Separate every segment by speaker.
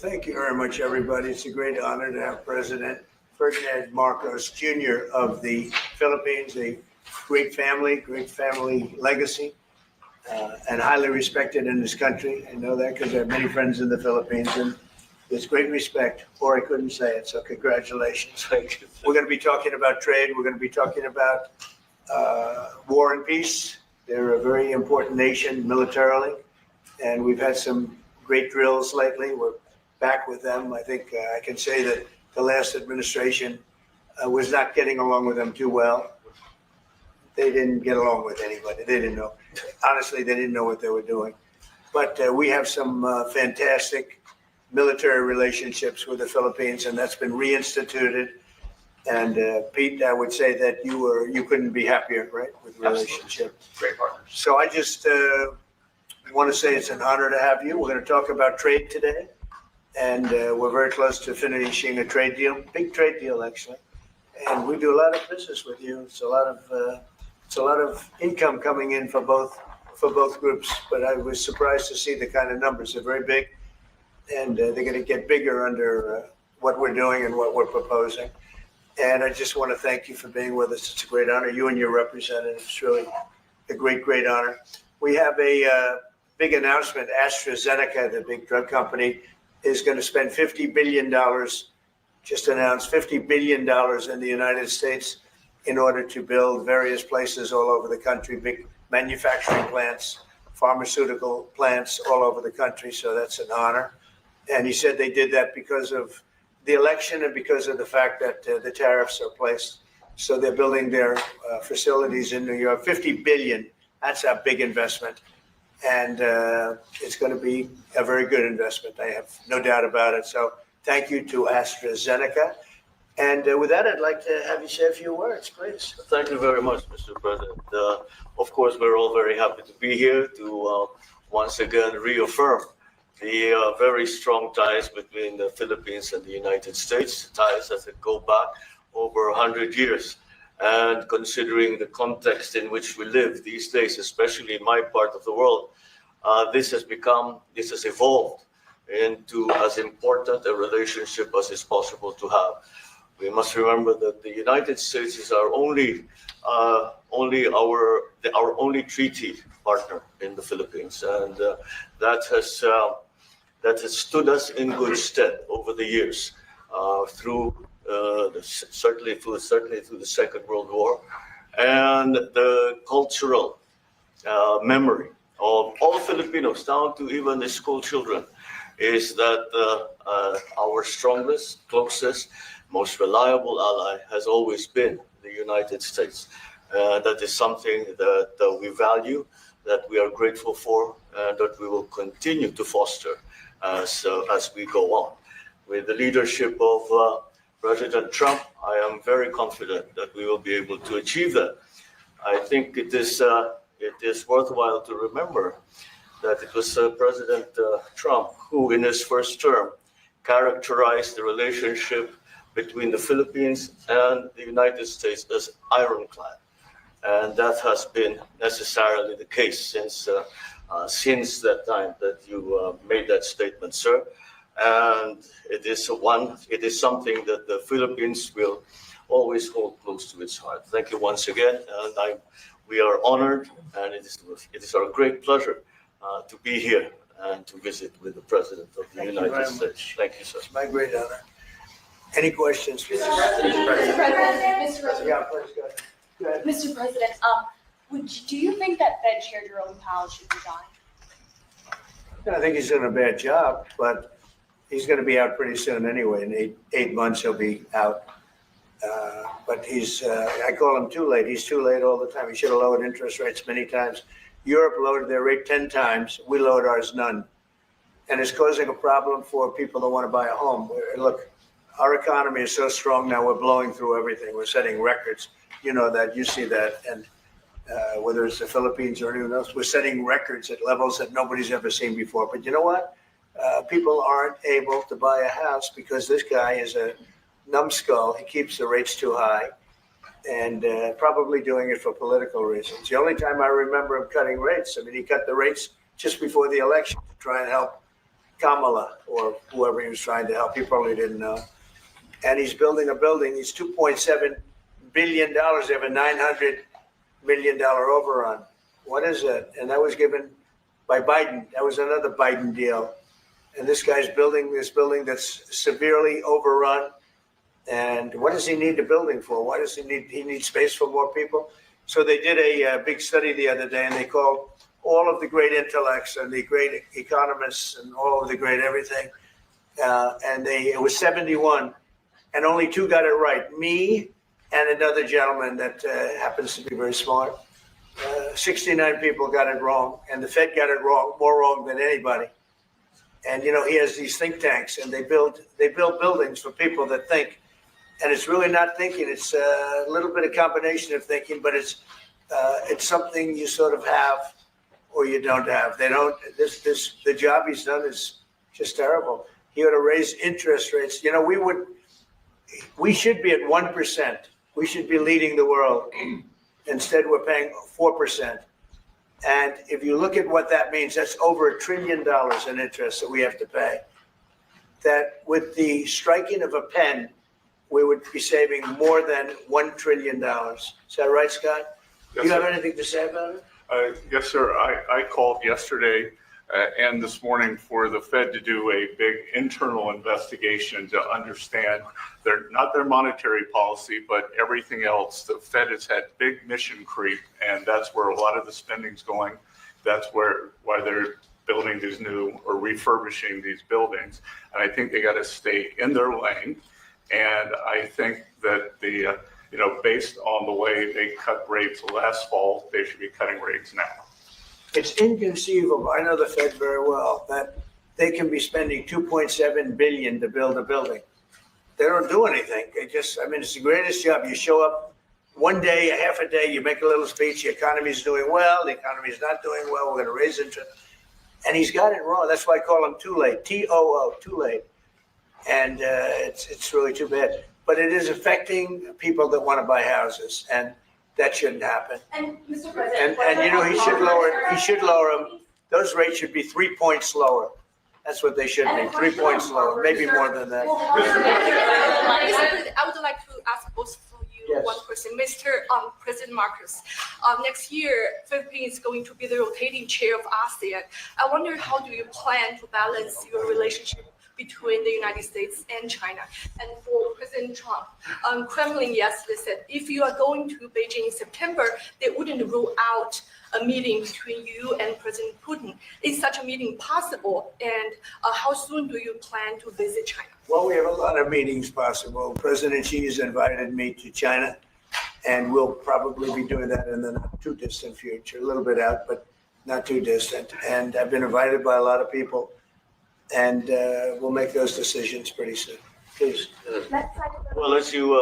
Speaker 1: Thank you very much, everybody. It's a great honor to have President Ferdinand Marcos Jr. of the Philippines, a great family legacy, and highly respected in this country. I know that because I have many friends in the Philippines, and there's great respect, or I couldn't say it, so congratulations. We're going to be talking about trade. We're going to be talking about war and peace. They're a very important nation militarily, and we've had some great drills lately. We're back with them. I think I can say that the last administration was not getting along with them too well. They didn't get along with anybody. They didn't know. Honestly, they didn't know what they were doing. But we have some fantastic military relationships with the Philippines, and that's been reinstituted. And Pete, I would say that you couldn't be happier, right, with the relationship.
Speaker 2: Great partners.
Speaker 1: So I just want to say it's an honor to have you. We're going to talk about trade today, and we're very close to finishing a trade deal, big trade deal actually. And we do a lot of business with you. It's a lot of income coming in for both groups. But I was surprised to see the kind of numbers. They're very big, and they're going to get bigger under what we're doing and what we're proposing. And I just want to thank you for being with us. It's a great honor. You and your representative. It's really a great honor. We have a big announcement. AstraZeneca, the big drug company, is going to spend $50 billion, just announced $50 billion in the United States in order to build various places all over the country, big manufacturing plants, pharmaceutical plants all over the country. So that's an honor. And he said they did that because of the election and because of the fact that the tariffs are placed. So they're building their facilities in New York. $50 billion, that's a big investment. And it's going to be a very good investment. I have no doubt about it. So thank you to AstraZeneca. And with that, I'd like to have you say a few words, please.
Speaker 2: Thank you very much, Mr. President. Of course, we're all very happy to be here to once again reaffirm the very strong ties between the Philippines and the United States, ties that go back over 100 years. And considering the context in which we live these days, especially in my part of the world, this has evolved into as important a relationship as is possible to have. We must remember that the United States is our only treaty partner in the Philippines, and that has stood us in good stead over the years, certainly through the Second World War, and the cultural memory of all Filipinos, down to even the school children, is that our strongest, closest, most reliable ally has always been the United States. That is something that we value, that we are grateful for, and that we will continue to foster as we go on. With the leadership of President Trump, I am very confident that we will be able to achieve that. I think it is worthwhile to remember that it was President Trump who, in his first term, characterized the relationship between the Philippines and the United States as ironclad. And that has been necessarily the case since that time that you made that statement, sir. And it is something that the Philippines will always hold close to its heart. Thank you once again, and we are honored, and it is our great pleasure to be here and to visit with the President of the United States. Thank you, sir.
Speaker 1: It's my great honor. Any questions?
Speaker 3: Mr. President,
Speaker 1: Yeah, please go ahead.
Speaker 3: Mr. President, do you think that Fed Chair Jerome Powell should resign?
Speaker 1: I think he's doing a bad job, but he's going to be out pretty soon anyway. In eight months, he'll be out. But I call him too late. He's too late all the time. He should have lowered interest rates many times. Europe lowered their rate 10 times. We lowered ours none. And it's causing a problem for people that want to buy a home. Look, our economy is so strong now, we're blowing through everything. We're setting records. You know that, you see that. And whether it's the Philippines or anyone else, we're setting records at levels that nobody's ever seen before. But you know what? People aren't able to buy a house because this guy is a numbskull. He keeps the rates too high, and probably doing it for political reasons. The only time I remember him cutting rates, I mean, he cut the rates just before the election to try and help Kamala or whoever he was trying to help. He probably didn't know. And he's building a building. He's $2.7 billion. They have a $900 million overrun. What is that? And that was given by Biden. That was another Biden deal. And this guy's building this building that's severely overrun. And what does he need the building for? Why does he need space for more people? So they did a big study the other day, and they called all of the great intellects and the great economists and all of the great everything. And it was 71, and only 2 got it right. Me and another gentleman that happens to be very smart. 69 people got it wrong, and the Fed got it wrong, more wrong than anybody. And you know, he has these think tanks, and they build buildings for people that think. And it's really not thinking; it's a little bit of combination of thinking, but it's something you sort of have or you don't have. They don't. The job he's done is just terrible. He ought to raise interest rates. You know, we should be at 1%. We should be leading the world. Instead, we're paying 4%. And if you look at what that means, that's over $1 trillion in interest that we have to pay. That with the striking of a pen, we would be saving more than $1 trillion. Is that right, Scott?
Speaker 4: Yes,
Speaker 1: Do you have
Speaker 4: sir.
Speaker 1: anything to say about it?
Speaker 4: Yes, sir. I called yesterday and this morning for the Fed to do a big internal investigation to understand not their monetary policy, but everything else. The Fed has had big mission creep, and that's where a lot of the spending's going. That's why they're building these new or refurbishing these buildings. And I think they got to stay in their lane. And I think that based on the way they cut rates last fall, they should be cutting rates now.
Speaker 1: It's inconceivable. I know the Fed very well, that they can be spending $2.7 billion to build a building. They don't do anything. It's the greatest job. You show up one day, a half a day, you make a little speech, the economy's doing well, the economy's not doing well, we're going to raise interest. And he's got it wrong. That's why I call him too late, T-O-O, too late. And it's really too bad. But it is affecting people that want to buy houses, and that shouldn't happen.
Speaker 3: And Mr. President,
Speaker 1: And you know, he should lower them. Those rates should be 3 points lower. That's what they should be, 3 points lower, maybe more than that.
Speaker 5: Mr. President, I would like to ask both of you
Speaker 1: Yes.
Speaker 5: one question. Mr. President Marcos, next year, Philippines is going to be the rotating chair of ASEAN. I wonder, how do you plan to balance your relationship between the United States and China? And for President Trump, Kremlin yesterday said if you are going to Beijing in September, they wouldn't rule out a meeting between you and President Putin. Is such a meeting possible? And how soon do you plan to visit China?
Speaker 1: Well, we have a lot of meetings possible. President Xi has invited me to China, and we'll probably be doing that in the not too distant future, a little bit out, but not too distant. And I've been invited by a lot of people, and we'll make those decisions pretty soon. Please.
Speaker 2: Well, as you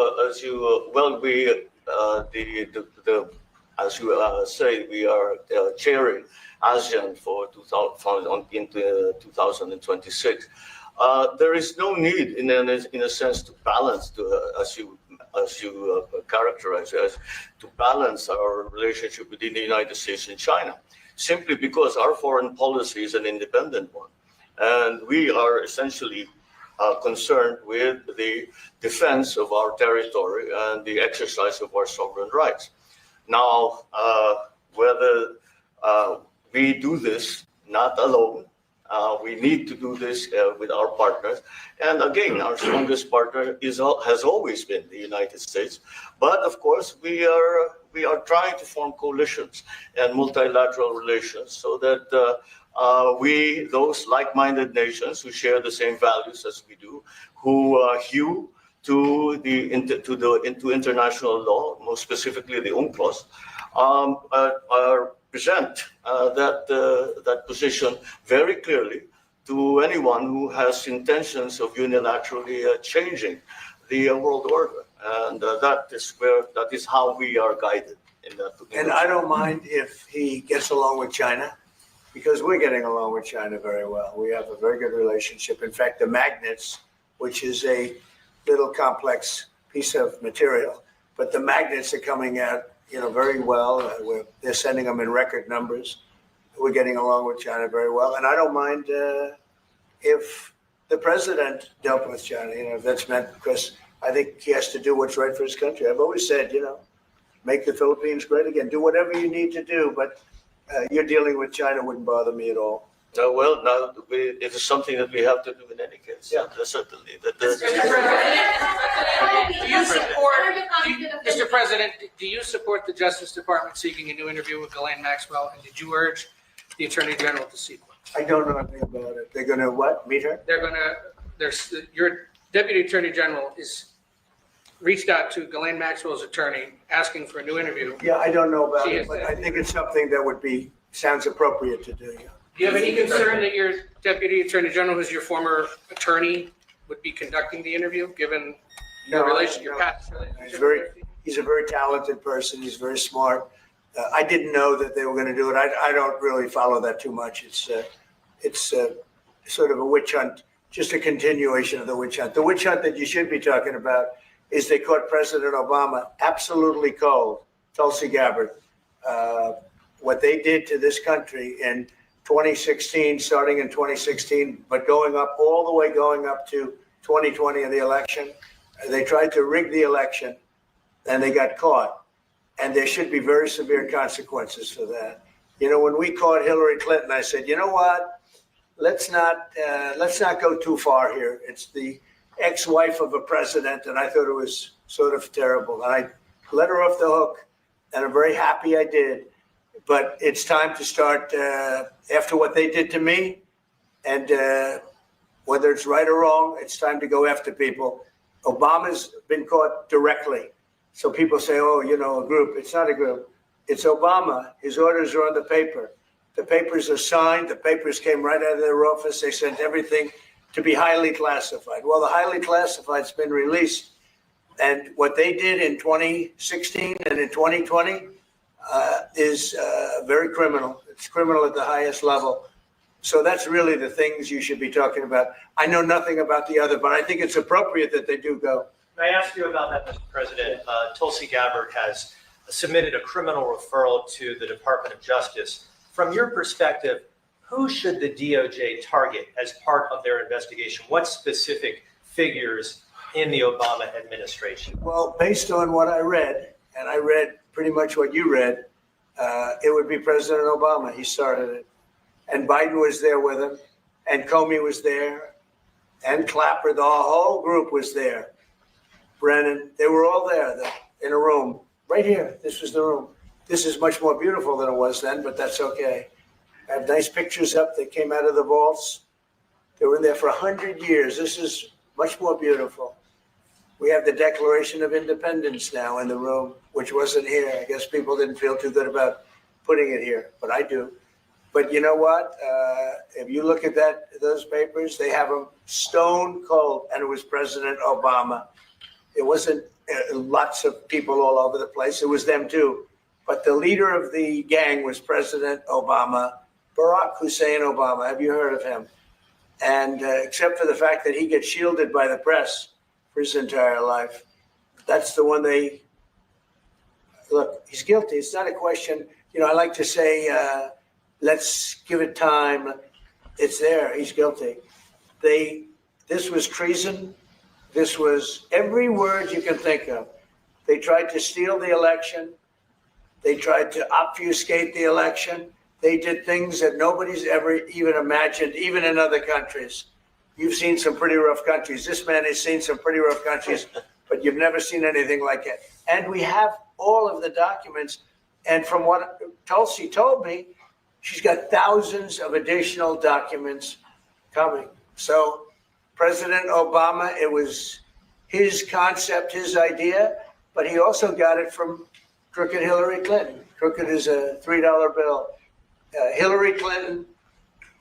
Speaker 2: say, we are chairing ASEAN for 2026. There is no need, in a sense, to balance, as you characterize as, to balance our relationship between the United States and China, simply because our foreign policy is an independent one, and we are essentially concerned with the defense of our territory and the exercise of our sovereign rights. Now, whether we do this not alone, we need to do this with our partners. And again, our strongest partner has always been the United States. But of course, we are trying to form coalitions and multilateral relations so that those like-minded nations who share the same values as we do, who hew into international law, most specifically the UNCLOS, present that position very clearly to anyone who has intentions of unilaterally changing the world order, and that is how we are guided in that.
Speaker 1: And I don't mind if he gets along with China, because we're getting along with China very well. We have a very good relationship. In fact, the magnets, which is a little complex piece of material, but the magnets are coming out, very well. They're sending them in record numbers. We're getting along with China very well, and I don't mind if the president dealt with China, if that's meant, because I think he has to do what's right for his country. I've always said, make the Philippines great again. Do whatever you need to do, but you're dealing with China wouldn't bother me at all.
Speaker 2: Well, now it is something that we have to do in any case. Yeah, certainly.
Speaker 6: Mr. President, do you support the Justice Department seeking a new interview with Ghislaine Maxwell? And did you urge the Attorney General to seek one?
Speaker 1: I don't know anything about it. They're going to what? Meet her?
Speaker 6: Your Deputy Attorney General is reached out to Ghislaine Maxwell's attorney asking for a new interview.
Speaker 1: Yeah, I don't know about
Speaker 6: She
Speaker 1: it,
Speaker 6: has
Speaker 1: but
Speaker 6: that.
Speaker 1: I think it's something that sounds appropriate to do. Yeah.
Speaker 6: Do you have any concern that your Deputy Attorney General, who's your former attorney, would be conducting the interview, given your past relationship?
Speaker 1: He's a very talented person. He's very smart. I didn't know that they were going to do it. I don't really follow that too much. It's sort of a witch hunt, just a continuation of the witch hunt. The witch hunt that you should be talking about is they caught President Obama absolutely cold, Tulsi Gabbard. What they did to this country in 2016, starting in 2016, but going up to 2020 in the election. They tried to rig the election and they got caught. And there should be very severe consequences for that. When we caught Hillary Clinton, I said, you know what? Let's not go too far here. It's the ex-wife of a president, and I thought it was sort of terrible. And I let her off the hook, and I'm very happy I did. But it's time to start, after what they did to me, and whether it's right or wrong, it's time to go after people. Obama's been caught directly. So people say, a group. It's not a group. It's Obama. His orders are on the paper. The papers are signed. The papers came right out of their office. They sent everything to be highly classified. Well, the highly classified's been released. And what they did in 2016 and in 2020 is very criminal. It's criminal at the highest level. So that's really the things you should be talking about. I know nothing about the other, but I think it's appropriate that they do go.
Speaker 7: Can I ask you about that, Mr. President? Tulsi Gabbard has submitted a criminal referral to the Department of Justice. From your perspective, who should the DOJ target as part of their investigation? What specific figures in the Obama administration?
Speaker 1: Well, based on what I read, and I read pretty much what you read, it would be President Obama. He started it. And Biden was there with him, and Comey was there, and Clapper, the whole group was there. Brennan, they were all there in a room, right here. This was the room. This is much more beautiful than it was then, but that's okay. I have nice pictures up that came out of the vaults. They were in there for 100 years. This is much more beautiful. We have the Declaration of Independence now in the room, which wasn't here. I guess people didn't feel too good about putting it here, but I do. But you know what? If you look at those papers, they have them stone cold, and it was President Obama. It wasn't lots of people all over the place. It was them too. But the leader of the gang was President Obama, Barack Hussein Obama. Have you heard of him? And except for the fact that he gets shielded by the press for his entire life, that's the one look, he's guilty. It's not a question. I like to say, let's give it time. It's there. He's guilty. This was treason. This was every word you can think of. They tried to steal the election. They tried to obfuscate the election. They did things that nobody's ever even imagined, even in other countries. You've seen some pretty rough countries. This man has seen some pretty rough countries, but you've never seen anything like it. And we have all of the documents. And from what Tulsi told me, she's got thousands of additional documents coming. So President Obama, it was his concept, his idea, but he also got it from crooked Hillary Clinton. Crooked is a $3 bill. Hillary Clinton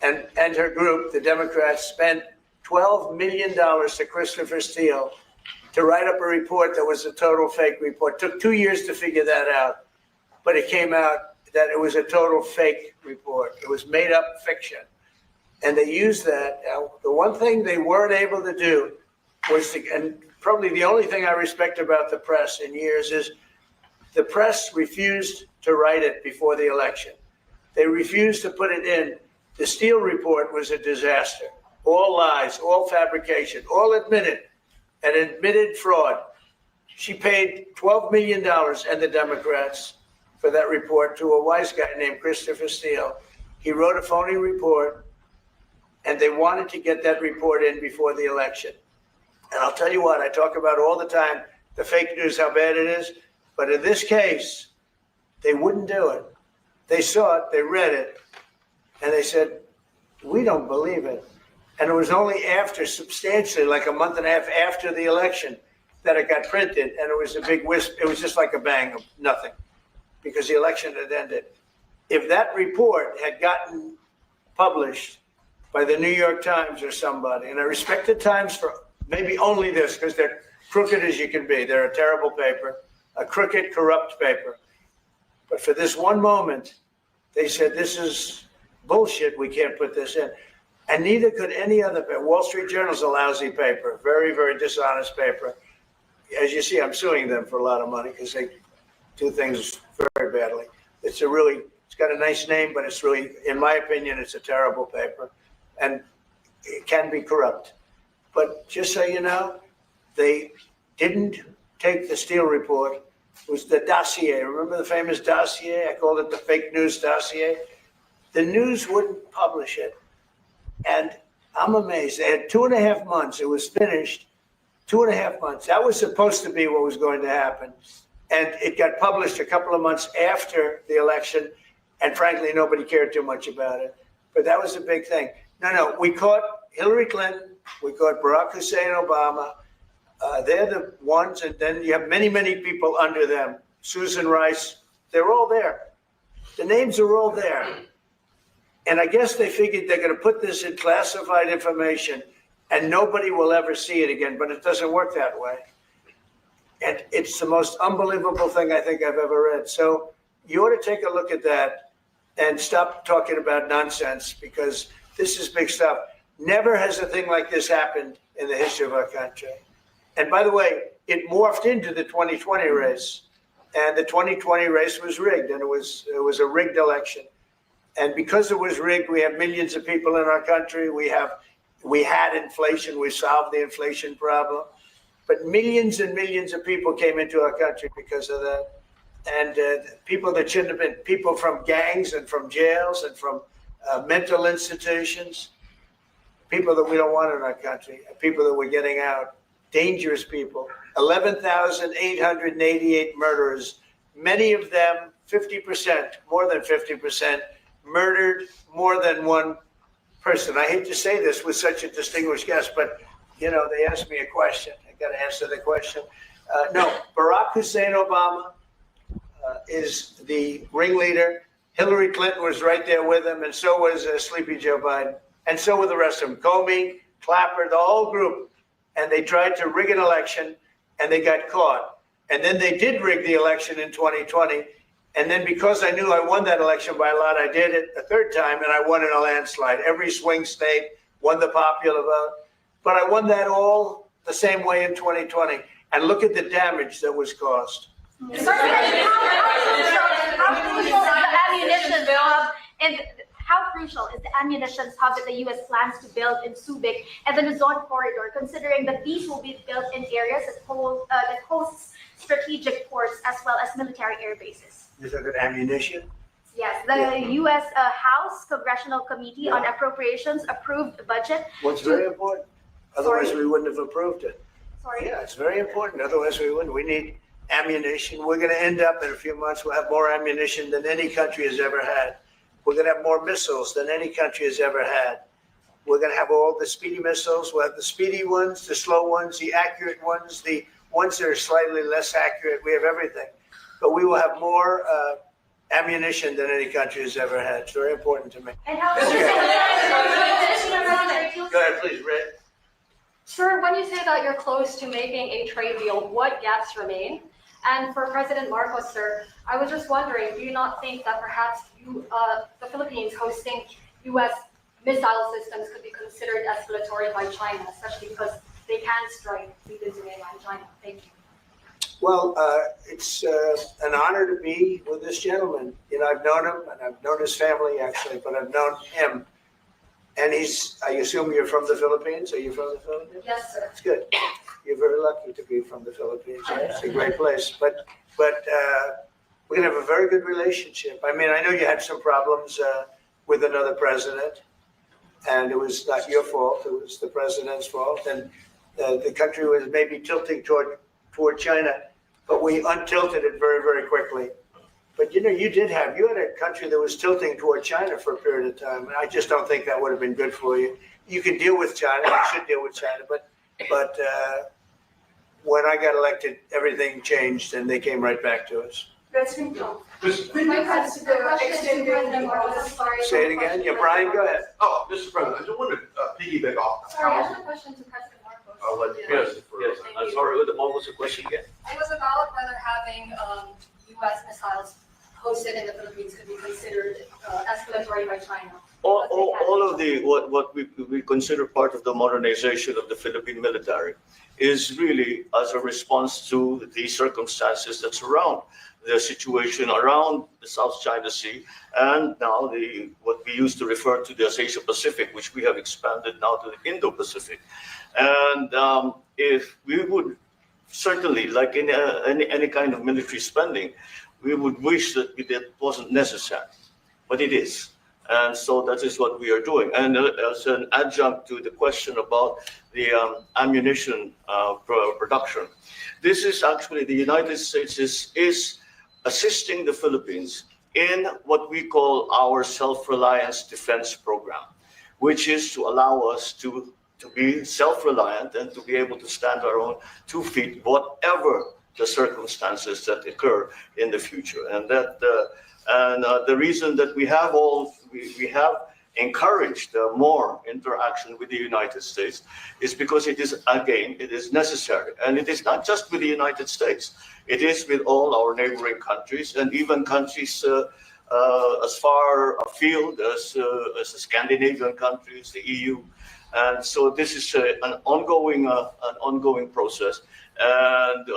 Speaker 1: and her group, the Democrats, spent $12 million to Christopher Steele to write up a report that was a total fake report. Took 2 years to figure that out, but it came out that it was a total fake report. It was made up fiction. And they used that. Now, the one thing they weren't able to do was and probably the only thing I respect about the press in years is the press refused to write it before the election. They refused to put it in. The Steele report was a disaster. all lies, all fabrication, all admitted, and admitted fraud. She paid $12 million and the Democrats for that report to a wise guy named Christopher Steele. He wrote a phony report, and they wanted to get that report in before the election. And I'll tell you what, I talk about all the time, the fake news, how bad it is. But in this case, they wouldn't do it. They saw it, they read it, and they said, we don't believe it. And it was only after, substantially, like a month and a half after the election, that it got printed, and it was a big wisp. It was just like a bang of nothing, because the election had ended. If that report had gotten published by the New York Times or somebody, and I respect the Times for maybe only this, because they're crooked as you can be. They're a terrible paper, a crooked, corrupt paper. But for this one moment, they said, this is bullshit, we can't put this in. And neither could any other paper. Wall Street Journal's a lousy paper, very, very dishonest paper. As you see, I'm suing them for a lot of money because they do things very badly. It's got a nice name, but it's really, in my opinion, it's a terrible paper. And it can be corrupt. But just so you know, they didn't take the Steele report. It was the dossier. Remember the famous dossier? I called it the fake news dossier. The news wouldn't publish it. And I'm amazed. They had 2.5 months. It was finished. 2.5 months. That was supposed to be what was going to happen. And it got published a couple of months after the election. And frankly, nobody cared too much about it. But that was a big thing. No, we caught Hillary Clinton. We caught Barack Hussein Obama. They're the ones. And then you have many, many people under them. Susan Rice. They're all there. The names are all there. And I guess they figured they're going to put this in classified information and nobody will ever see it again. But it doesn't work that way. And it's the most unbelievable thing I think I've ever read. So you ought to take a look at that and stop talking about nonsense, because this is big stuff. Never has a thing like this happened in the history of our country. And by the way, it morphed into the 2020 race. And the 2020 race was rigged, and it was a rigged election. And because it was rigged, we have millions of people in our country. We had inflation. We solved the inflation problem. But millions and millions of people came into our country because of that. And people that shouldn't have been, people from gangs and from jails and from mental institutions, people that we don't want in our country, people that we're getting out, dangerous people. 11,888 murderers, many of them 50%, more than 50%, murdered more than one person. I hate to say this with such a distinguished guest, but you know, they asked me a question. I got to answer the question. No, Barack Hussein Obama is the ringleader. Hillary Clinton was right there with him, and so was Sleepy Joe Biden, and so were the rest of them. Comey, Clapper, the whole group. And they tried to rig an election, and they got caught. And then they did rig the election in 2020. And then because I knew I won that election by a lot, I did it a third time, and I won in a landslide. Every swing state won the popular vote. But I won that all the same way in 2020. And look at the damage that was caused.
Speaker 8: How crucial is the ammunition hub, and how crucial is the ammunition hub that the U.S. plans to build in Subic and the Luzon corridor, considering that these will be built in areas that hosts strategic ports as well as military air bases?
Speaker 1: Is that good ammunition?
Speaker 8: Yes, the U.S. House Congressional Committee on Appropriations approved the budget.
Speaker 1: What's very important. Otherwise, we wouldn't have approved it.
Speaker 8: Sorry.
Speaker 1: Yeah, it's very important. Otherwise, we wouldn't. We need ammunition. We're going to end up in a few months, we'll have more ammunition than any country has ever had. We're going to have more missiles than any country has ever had. We're going to have all the speedy missiles. We'll have the speedy ones, the slow ones, the accurate ones, the ones that are slightly less accurate. We have everything. But we will have more ammunition than any country has ever had. It's very important to me.
Speaker 8: And how
Speaker 1: Go ahead, please, Red.
Speaker 9: Sir, when you say that you're close to making a trade deal, what gaps remain? And for President Marcos, sir, I was just wondering, do you not think that perhaps the Philippines hosting U.S. missile systems could be considered escalatory by China, especially because they can strike deep into mainland China? Thank you.
Speaker 1: Well, it's an honor to be with this gentleman. You know, I've known him, and I've known his family, actually, but I've known him. And I assume you're from the Philippines? Are you from the Philippines?
Speaker 9: Yes, sir.
Speaker 1: That's good. You're very lucky to be from the Philippines. It's a great place. But we're going to have a very good relationship. I mean, I know you had some problems with another president, and it was not your fault. It was the president's fault. And the country was maybe tilting toward China, but we untilted it very, very quickly. But you had a country that was tilting toward China for a period of time. And I just don't think that would have been good for you. You can deal with China. You should deal with China. But when I got elected, everything changed, and they came right back to us.
Speaker 3: President Trump.
Speaker 9: My question to President Marcos, sorry.
Speaker 1: Say it again. Yeah, Brian, go ahead.
Speaker 10: Oh, Mr. President, I just wanted to piggyback off.
Speaker 9: Sorry, I have a question to President Marcos.
Speaker 10: I'll let you
Speaker 2: Yes,
Speaker 10: answer
Speaker 2: yes.
Speaker 10: first.
Speaker 2: I'm sorry, what was the question again?
Speaker 9: It was about whether having U.S. missiles hosted in the Philippines could be considered escalatory by China.
Speaker 2: All of what we consider part of the modernization of the Philippine military is really as a response to the circumstances that surround the situation around the South China Sea, and now what we used to refer to as Asia Pacific, which we have expanded now to the Indo-Pacific. And if we would certainly, like in any kind of military spending, we would wish that it wasn't necessary, but it is. And so that is what we are doing. And as an adjunct to the question about the ammunition production, this is actually the United States is assisting the Philippines in what we call our self-reliance defense program, which is to allow us to be self-reliant and to be able to stand our own 2 feet, whatever the circumstances that occur in the future. And the reason that we have encouraged more interaction with the United States is because it is necessary. And it is not just with the United States. It is with all our neighboring countries, and even countries as far afield as the Scandinavian countries, the EU. And so this is an ongoing process. And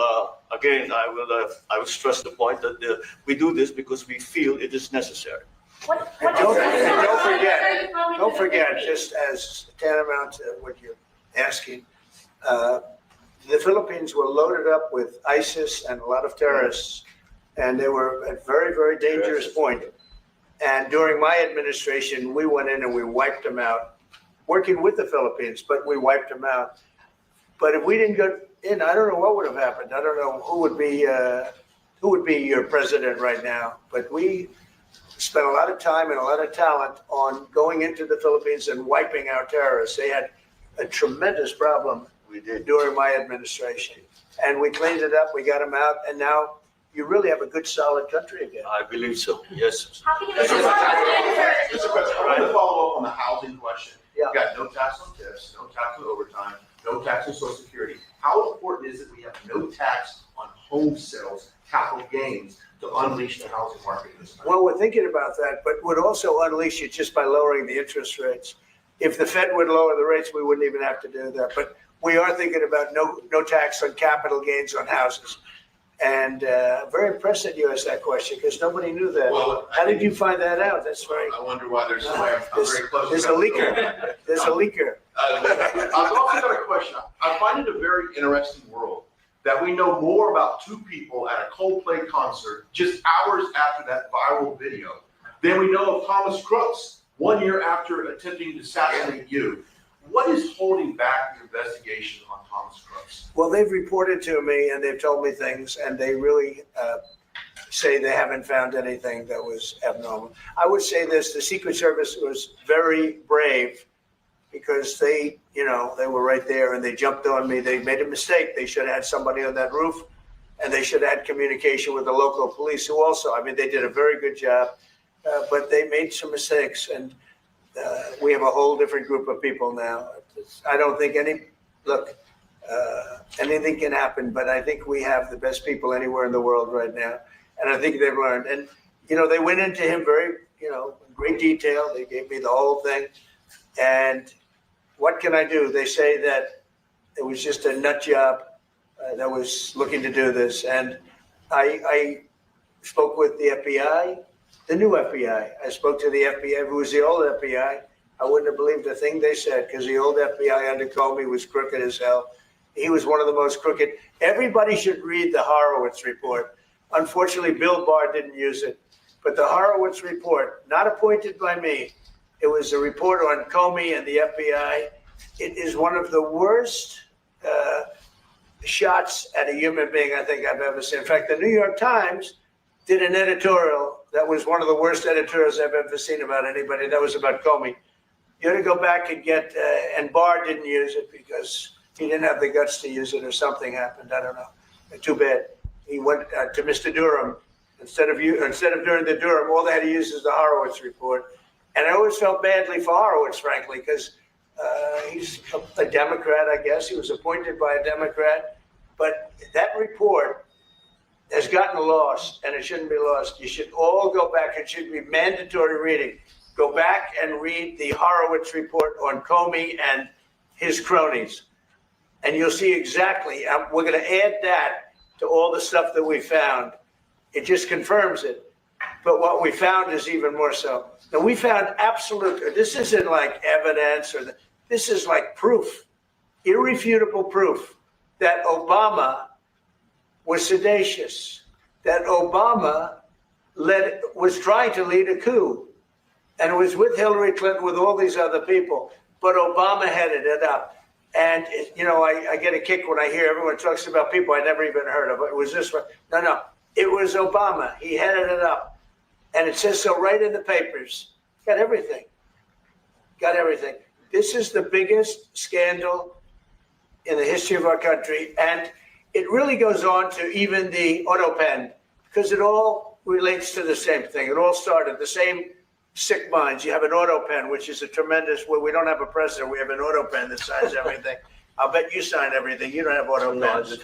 Speaker 2: again, I will stress the point that we do this because we feel it is necessary.
Speaker 1: Don't forget, just as tantamount to what you're asking, the Philippines were loaded up with ISIS and a lot of terrorists, and they were at a very, very dangerous point. And during my administration, we went in and we wiped them out, working with the Philippines, but we wiped them out. But if we didn't go in, I don't know what would have happened. I don't know who would be your president right now. But we spent a lot of time and a lot of talent on going into the Philippines and wiping out terrorists. They had a tremendous problem during my administration, and we cleaned it up. We got them out, and now you really have a good, solid country again.
Speaker 2: I believe so. Yes.
Speaker 8: How can you
Speaker 10: Mr. President, I want to follow up on the housing question.
Speaker 1: Yeah.
Speaker 10: We've got no tax on tips, no tax on overtime, no tax on Social Security. How important is it we have no tax on home sales, capital gains, to unleash the housing market in this country?
Speaker 1: Well, we're thinking about that, but would also unleash it just by lowering the interest rates. If the Fed would lower the rates, we wouldn't even have to do that. But we are thinking about no tax on capital gains on houses. And very impressed that you asked that question, because nobody knew that.
Speaker 10: Well,
Speaker 1: How did you find that out? That's very.
Speaker 10: I wonder why I'm very close.
Speaker 1: There's a leaker. There's a leaker.
Speaker 10: I've also got a question. I find it a very interesting world that we know more about two people at a Coldplay concert just hours after that viral video than we know of Thomas Crooks 1 year after attempting to assassinate you. What is holding back the investigation on Thomas Crooks?
Speaker 1: Well, they've reported to me and they've told me things, and they really say they haven't found anything that was abnormal. I would say this: the Secret Service was very brave, because they were right there and they jumped on me. They made a mistake. They should have had somebody on that roof, and they should have had communication with the local police, who also, they did a very good job, but they made some mistakes, and we have a whole different group of people now. I don't think anything can happen, but I think we have the best people anywhere in the world right now, and I think they've learned. And they went into him very, in great detail. They gave me the whole thing, and what can I do? They say that it was just a nut job that was looking to do this. And I spoke with the FBI, the new FBI. I spoke to the FBI, who was the old FBI. I wouldn't have believed a thing they said, because the old FBI under Comey was crooked as hell. He was one of the most crooked. Everybody should read the Horowitz report. Unfortunately, Bill Barr didn't use it. But the Horowitz report, not appointed by me, it was a report on Comey and the FBI. It is one of the worst shots at a human being I think I've ever seen. In fact, the New York Times did an editorial that was one of the worst editorials I've ever seen about anybody. That was about Comey. You ought to go back and get, and Barr didn't use it because he didn't have the guts to use it, or something happened. I don't know. Too bad. He went to Mr. Durham. Instead of doing the Durham, all they had to use is the Horowitz report. And I always felt badly for Horowitz, frankly, because he's a Democrat, I guess. He was appointed by a Democrat. But that report has gotten lost, and it shouldn't be lost. You should all go back. It should be mandatory reading. Go back and read the Horowitz report on Comey and his cronies. And you'll see exactly, we're going to add that to all the stuff that we found. It just confirms it. But what we found is even more so. Now, we found absolute, this isn't like evidence, this is like proof, irrefutable proof that Obama was seditious, that Obama was trying to lead a coup, and was with Hillary Clinton, with all these other people, but Obama headed it up. And, you know, I get a kick when I hear everyone talks about people I never even heard of. It was this one. No, it was Obama. He headed it up. And it says so right in the papers. Got everything. Got everything. This is the biggest scandal in the history of our country. And it really goes on to even the auto pen, because it all relates to the same thing. It all started the same sick minds. You have an auto pen, which is a tremendous, well, we don't have a president. We have an auto pen that signs everything. I'll bet you sign everything. You don't have auto pens.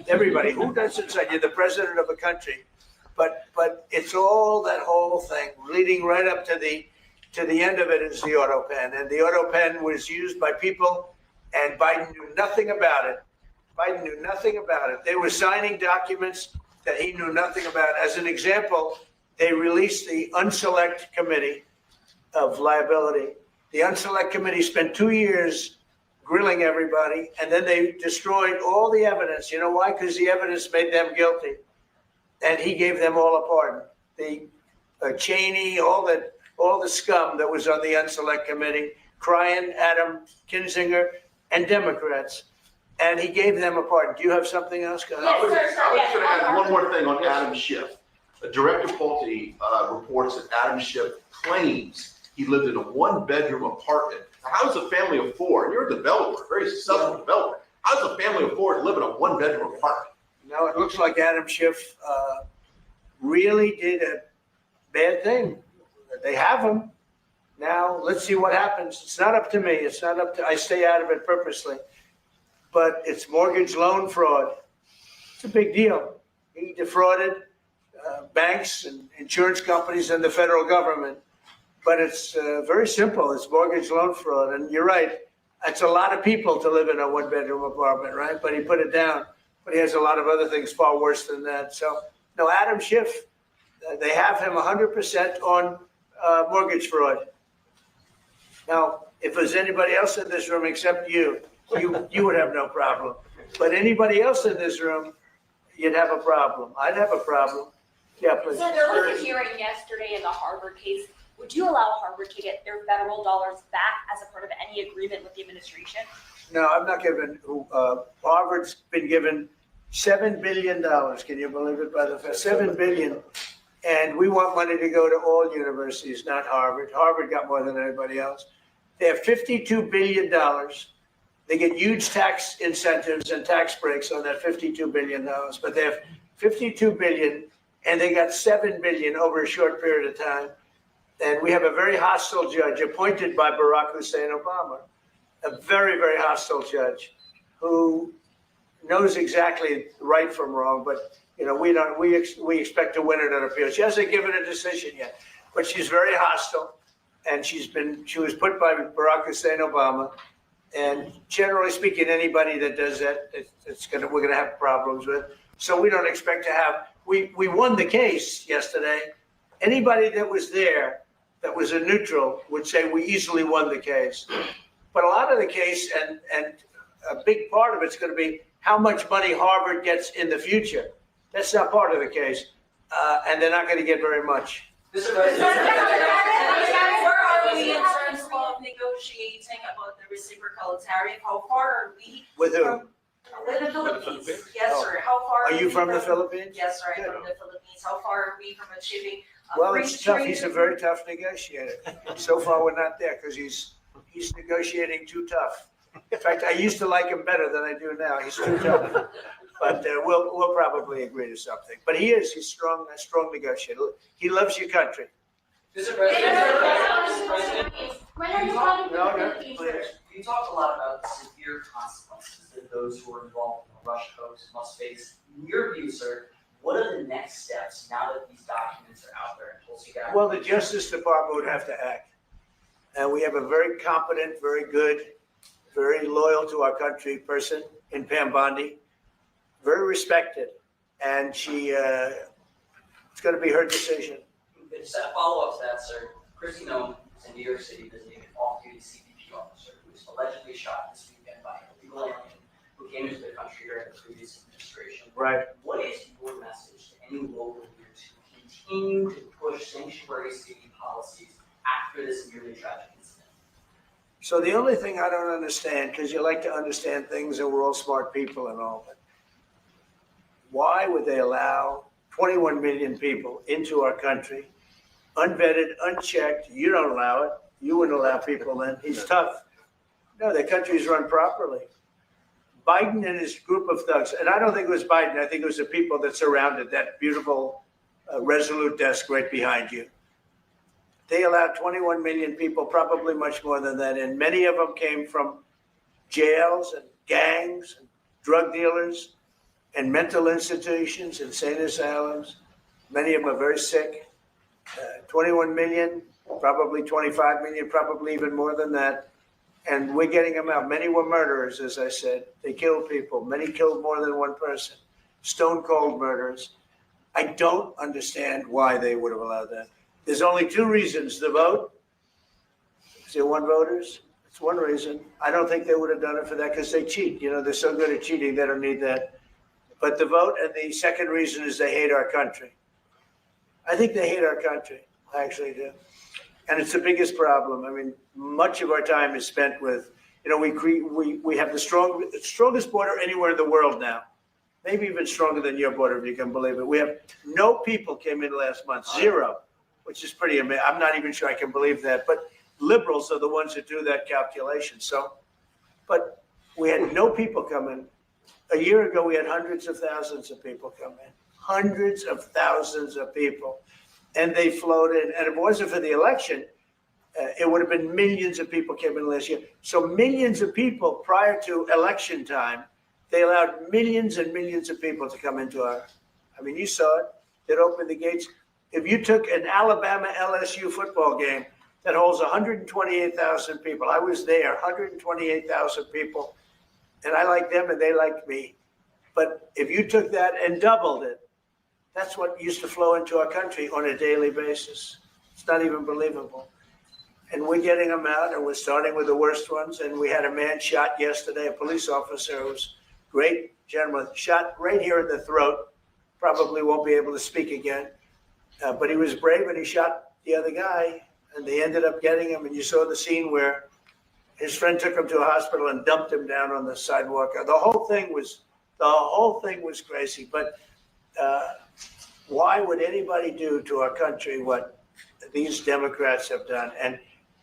Speaker 1: Everybody, who doesn't sign? You're the president of a country. But it's all that whole thing leading right up to the end of it is the auto pen. And the auto pen was used by people, and Biden knew nothing about it. Biden knew nothing about it. They were signing documents that he knew nothing about. As an example, they released the Unselect Committee of Liability. The Unselect Committee spent 2 years grilling everybody, and then they destroyed all the evidence. You know why? Because the evidence made them guilty. And he gave them all a pardon. The Cheney, all the scum that was on the Unselect Committee, Cryan, Adam Kinzinger, and Democrats. And he gave them a pardon. Do you have something else? Go ahead.
Speaker 10: I was just going to add one more thing on Adam Schiff. Director Pulte reports that Adam Schiff claims he lived in a one-bedroom apartment. Now, how does a family of four, and you're a developer, very successful developer, how does a family of four live in a one-bedroom apartment?
Speaker 1: No, it looks like Adam Schiff really did a bad thing. They have him. Now, let's see what happens. It's not up to me. It's not up to, I stay out of it purposely. But it's mortgage loan fraud. It's a big deal. He defrauded banks and insurance companies and the federal government. But it's very simple. It's mortgage loan fraud. And you're right. It's a lot of people to live in a one-bedroom apartment, right? But he put it down. But he has a lot of other things far worse than that. So, no, Adam Schiff, they have him 100% on mortgage fraud. Now, if there's anybody else in this room except you would have no problem. But anybody else in this room, you'd have a problem. I'd have a problem. Yeah, please.
Speaker 3: So there was a hearing yesterday in the Harvard case. Would you allow Harvard to get their federal dollars back as a part of any agreement with the administration?
Speaker 1: No, I'm not giving. Harvard's been given $7 billion. Can you believe it? By the Fed, $7 billion, and we want money to go to all universities, not Harvard. Harvard got more than anybody else. They have $52 billion. They get huge tax incentives and tax breaks on that $52 billion. But they have $52 billion, and they got $7 billion over a short period of time. And we have a very hostile judge appointed by Barack Hussein Obama, a very, very hostile judge who knows exactly right from wrong. But, you know, we expect to win it on appeal. She hasn't given a decision yet, but she's very hostile. And she was put by Barack Hussein Obama. And generally speaking, anybody that does that, we're going to have problems with. So we don't expect to have, we won the case yesterday. Anybody that was there that was a neutral would say we easily won the case. But a lot of the case and a big part of it's going to be how much money Harvard gets in the future. That's not part of the case. And they're not going to get very much.
Speaker 11: Mr. President, where are we in terms of negotiating about the reciprocal tariff? How far are we?
Speaker 1: With who?
Speaker 11: from- With the Philippines. Yes, sir. How far?
Speaker 1: Are you
Speaker 11: we
Speaker 1: from the Philippines?
Speaker 11: Yes, sir. I'm
Speaker 1: Good.
Speaker 11: from the Philippines. How far are we from achieving a
Speaker 1: Well,
Speaker 11: free
Speaker 1: it's tough.
Speaker 11: trade
Speaker 1: He's a very tough negotiator. So far, we're not there because he's negotiating too tough. In fact, I used to like him better than I do now. He's too tough. But we'll probably agree to something. But he's strong, a strong negotiator. He loves your country.
Speaker 11: Mr. President,
Speaker 8: When are you coming to
Speaker 1: No,
Speaker 8: the
Speaker 1: no,
Speaker 8: Philippines,
Speaker 1: please.
Speaker 8: sir?
Speaker 12: You talk a lot about severe consequences that those who are involved in the Russia hoax must face. In your view, sir, what are the next steps now that these documents are out there and Tulsi Gabbard?
Speaker 1: Well, the Justice Department would have to act. And we have a very competent, very good, very loyal to our country person in Pam Bondi, very respected. And it's going to be her decision.
Speaker 12: Just a follow-up to that, sir. Christy Nome is in New York City visiting an off-duty CBP officer who was allegedly shot this weekend by an illegal alien who came into the country during the previous administration.
Speaker 1: Right.
Speaker 12: What is your message to any local leaders who continue to push sanctuary city policies after this nearly tragic incident?
Speaker 1: So the only thing I don't understand, because you like to understand things and we're all smart people and all, but why would they allow 21 million people into our country, unvetted, unchecked? You don't allow it. You wouldn't allow people in. He's tough. No, the country's run properly. Biden and his group of thugs, and I don't think it was Biden, I think it was the people that surrounded that beautiful Resolute desk right behind you. They allowed 21 million people, probably much more than that, and many of them came from jails and gangs and drug dealers and mental institutions, insane asylums. Many of them are very sick. 21 million, probably 25 million, probably even more than that. And we're getting them out. Many were murderers, as I said. They killed people. Many killed more than one person. Stone cold murders. I don't understand why they would have allowed that. There's only two reasons: the vote. Is there one voters? It's one reason. I don't think they would have done it for that because they cheat. You know, they're so good at cheating, they don't need that. But the vote, and the second reason is they hate our country. I think they hate our country. I actually do. And it's the biggest problem. I mean, much of our time is spent with, you know, we have the strongest border anywhere in the world now. Maybe even stronger than your border, if you can believe it. We have no people came in last month, zero, which is pretty amazing. I'm not even sure I can believe that. But liberals are the ones that do that calculation. So, but we had no people come in. A year ago, we had hundreds of thousands of people come in. Hundreds of thousands of people. And they flowed in. And if it wasn't for the election, it would have been millions of people came in last year. So millions of people prior to election time, they allowed millions and millions of people to come into our, I mean, you saw it. It opened the gates. If you took an Alabama LSU football game that holds 128,000 people, I was there, 128,000 people, and I liked them and they liked me. But if you took that and doubled it, that's what used to flow into our country on a daily basis. It's not even believable. And we're getting them out, and we're starting with the worst ones. And we had a man shot yesterday, a police officer who was a great gentleman, shot right here in the throat. Probably won't be able to speak again. But he was brave, and he shot the other guy, and they ended up getting him. And you saw the scene where his friend took him to a hospital and dumped him down on the sidewalk. The whole thing was crazy. But why would anybody do to our country what these Democrats have done? And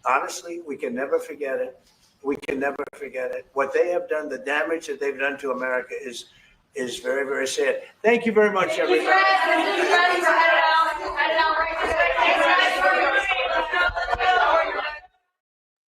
Speaker 1: honestly, we can never forget it. We can never forget it. What they have done, the damage that they've done to America is very, very sad. Thank you very much, everybody.
Speaker 8: Thank you, Fred. Thank you, Fred, for heading out right this way.